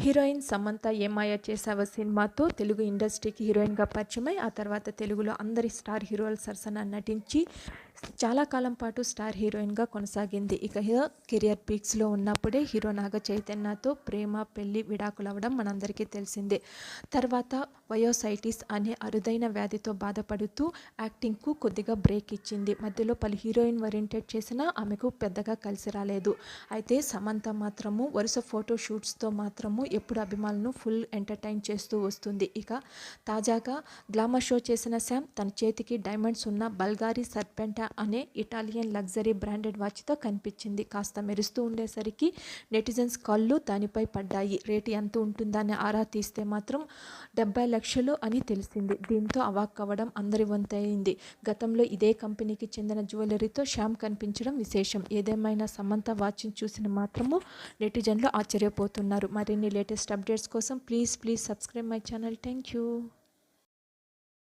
Heroine Samantha ఏమాయ చేసావా సినిమాతో తెలుగు ఇండస్ట్రీకి హీరోయిన్గా పరిచయమై ఆ తర్వాత తెలుగులో అందరి స్టార్ హీరోల సరసన నటించి చాలా కాలం పాటు స్టార్ హీరోయిన్గా కొనసాగింది. ఇక కెరియర్ పీక్స్లో ఉన్నప్పుడే హీరో నాగ చైతన్యతో ప్రేమ పెళ్లి విడాకులు అవ్వడం మనందరికీ తెలిసిందే. తర్వాత వయోసైటిస్ అనే అరుదైన వ్యాధితో బాధపడుతూ యాక్టింగ్కు కొద్దిగా బ్రేక్ ఇచ్చింది. మధ్యలో పలు హీరోయిన్ ఓరియంటెడ్ చేసినా ఆమెకు పెద్దగా కలిసి రాలేదు. అయితే సమంత మాత్రము వరుస ఫోటో షూట్స్తో మాత్రము ఎప్పుడు అభిమానులను ఫుల్ ఎంటర్టైన్ చేస్తూ వస్తుంది. ఇక తాజాగా గ్లామర్ షో చేసిన శామ్ తన చేతికి డైమండ్స్ ఉన్న బల్గారీ సర్పెంటా అనే ఇటాలియన్ లగ్జరీ బ్రాండెడ్ వాచ్తో కనిపించింది. కాస్త మెరుస్తూ ఉండేసరికి నెటిజన్స్ కళ్ళు దానిపై పడ్డాయి. రేటు ఎంత ఉంటుందని ఆరా తీస్తే మాత్రం 70 లక్షలు అని తెలిసింది. దీంతో అవాక్కవ్వడం అందరి వంతైంది. గతంలో ఇదే కంపెనీకి చెందిన జ్యువెలరీతో శ్యామ్ కనిపించడం విశేషం. ఏదేమైనా సమంత వాచ్ని చూసిన మాత్రము నెటిజన్లు ఆశ్చర్యపోతున్నారు. మరిన్ని లేటెస్ట్ అప్డేట్స్ కోసం please subscribe my channel. Thank you.